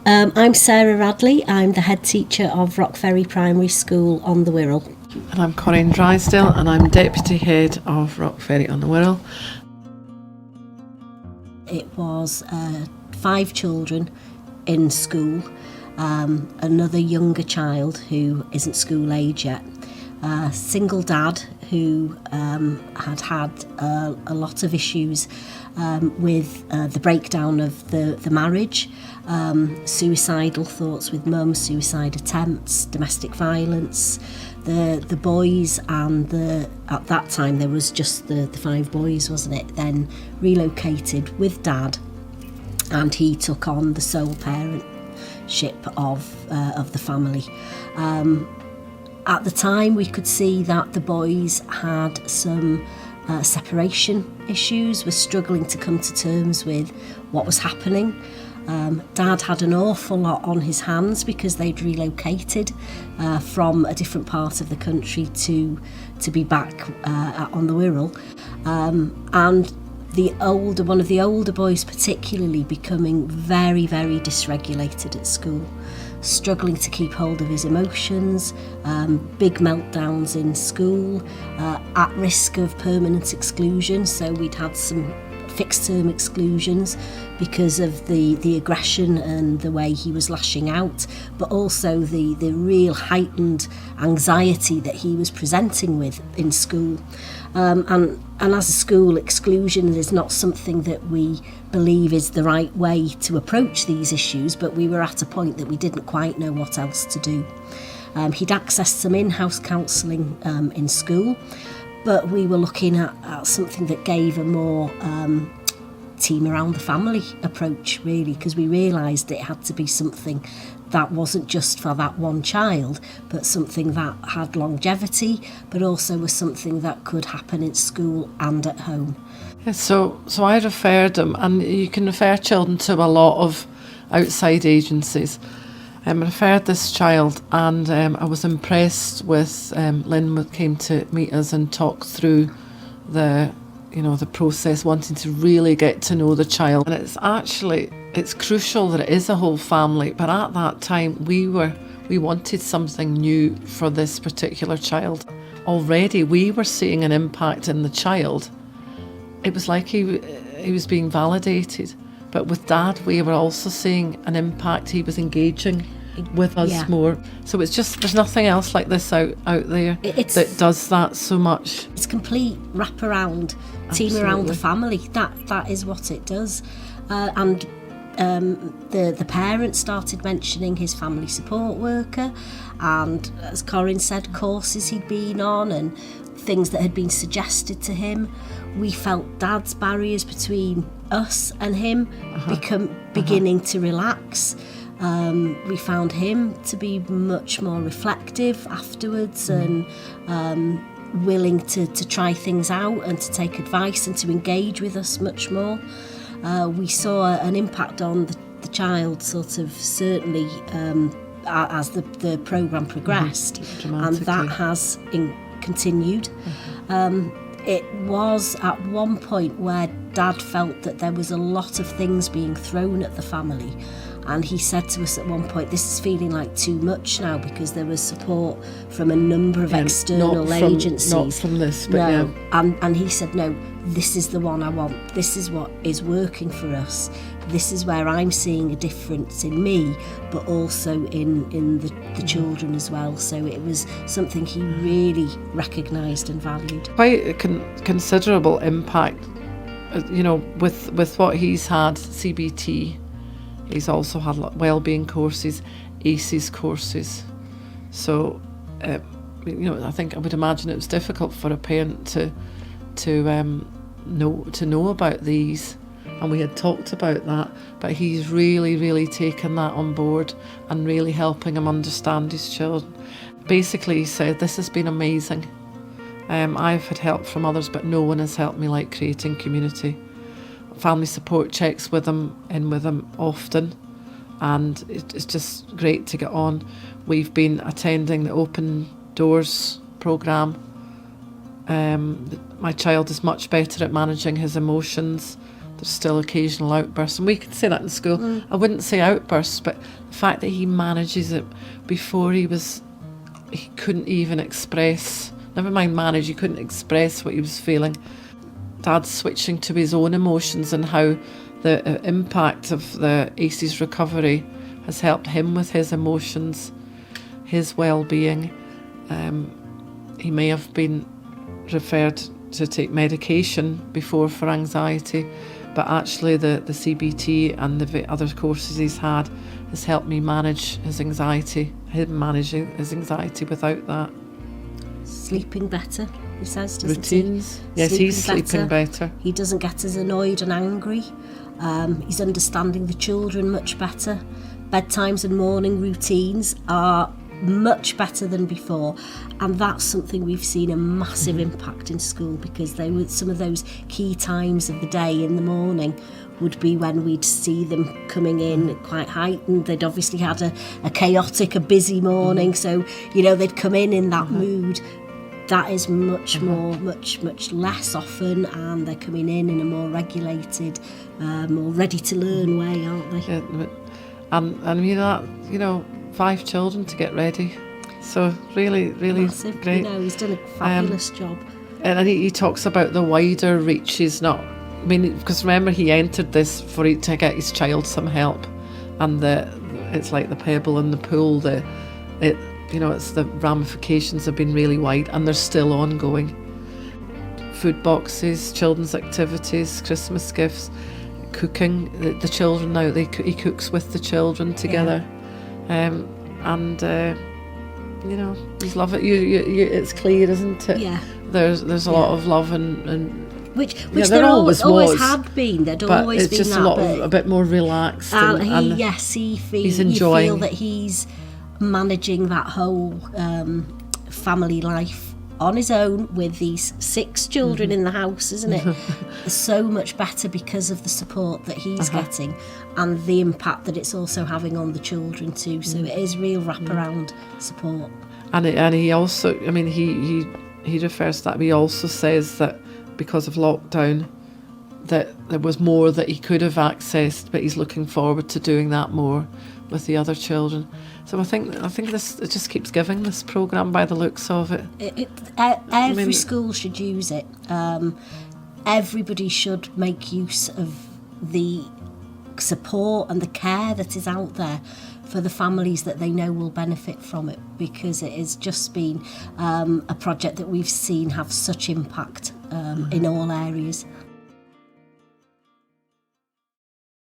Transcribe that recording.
I'm Sarah Radley. I'm the head teacher of Ferry Primary School on the Wirral. And I'm Corinne Drysdale, and I'm deputy head of Ferry on the Wirral. It was 5 children in school, another younger child who isn't school age yet, a single dad who had a lot of issues with the breakdown of the marriage, suicidal thoughts with mum, suicide attempts, domestic violence. The boys and at that time there was just the 5 boys, wasn't it? Then relocated with dad, and he took on the sole parentship of the family. At the time, we could see that the boys had some separation issues, were struggling to come to terms with what was happening. Dad had an awful lot on his hands because they'd relocated from a different part of the country to be back on the Wirral. And one of the older boys particularly becoming very, very dysregulated at school, struggling to keep hold of his emotions, big meltdowns in school, at risk of permanent exclusion. So we'd had some fixed term exclusions because of the aggression and the way he was lashing out, but also the real heightened anxiety that he was presenting with in school. And as a school, exclusion is not something that we believe is the right way to approach these issues, but we were at a point that we didn't quite know what else to do. He'd accessed some in-house counselling in school, but we were looking at something that gave a more team around the family approach, really, because we realised it had to be something that wasn't just for that one child, but something that had longevity, but also was something that could happen in school and at home. Yeah, so I referred them, and you can refer children to a lot of outside agencies. I referred this child, and I was impressed with Lynn came to meet us and talk through the process, wanting to really get to know the child. And it's crucial that it is a whole family, but at that time we wanted something new for this particular child. Already we were seeing an impact in the child. It was like he was being validated, but with Dad we were also seeing an impact. He was engaging with us more. So it's just, there's nothing else like this out there that does that so much. It's complete wraparound, team around the family. That is what it does. And the parents started mentioning his family support worker, and as Corinne said, courses he'd been on and things that had been suggested to him. We felt Dad's barriers between us and him beginning to relax. We found him to be much more reflective afterwards and willing to try things out and to take advice and to engage with us much more. We saw an impact on the child, sort of, certainly as the programme progressed, and that has continued. It was at one point where Dad felt that there was a lot of things being thrown at the family, and he said to us at one point, this is feeling like too much now, because there was support from a number of external agencies. Not from this, but no. And he said, no, this is the one I want. This is what is working for us. This is where I'm seeing a difference in me, but also in the children as well. So it was something he really recognised and valued. Quite a considerable impact, with what he's had, CBT. He's also had wellbeing courses, ACEs courses. So, I would imagine it was difficult for a parent to know about these. And we had talked about that, but he's really, really taken that on board and really helping him understand his children. Basically, he said, this has been amazing. I've had help from others, but no one has helped me like Crea8ing Community. Family support checks with him often, and it's just great to get on. We've been attending the Open Doors programme. My child is much better at managing his emotions there's still occasional outbursts, and we can say that in school. I wouldn't say outbursts, but the fact that he manages it. Before he couldn't even express, never mind manage, he couldn't express what he was feeling. Dad's switching to his own emotions, and how the impact of the ACE's recovery has helped him with his emotions, his well-being. He may have been referred to take medication before for anxiety, but actually the CBT and the other courses he's had has helped me manage his anxiety, him managing his anxiety without that. Sleeping better, he says, doesn't Routines. he? Yes, he's sleeping better. He doesn't get as annoyed and angry. He's understanding the children much better. Bedtimes and morning routines are much better than before, and that's something we've seen a massive impact in school, because they were some of those key times of the day in the morning would be when we'd see them coming in quite heightened. They'd obviously had a chaotic, a busy morning, so they'd come in that mood. That is much less often, and they're coming in a more regulated, more ready to learn way, aren't they? Yeah, and 5 children to get ready, so really Massive. great. He's done a fabulous job. And he talks about the wider reach. He's not, because remember, he entered this to get his child some help, and it's like the pebble in the pool. It's the ramifications have been really wide, and they're still ongoing. Food boxes, children's activities, Christmas gifts, cooking. The children now, he cooks with the children together. He's love it. It's clear, isn't it? Yeah. There's a lot of love and which there there always was, had been. There'd but always it's been just that, a bit more relaxed. He's enjoying. You feel that he's managing that whole family life on his own with these 6 children in the house, isn't it? So much better because of the support that he's getting, and the impact that it's also having on the children too. So it is real wraparound support. And he also, he refers to that. He also says that because of lockdown, that there was more that he could have accessed, but he's looking forward to doing that more with the other children. So I think this, it just keeps giving, this programme, by the looks of it. Every school should use it. Everybody should make use of the support and the care that is out there for the families that they know will benefit from it, because it has just been a project that we've seen have such impact in all areas.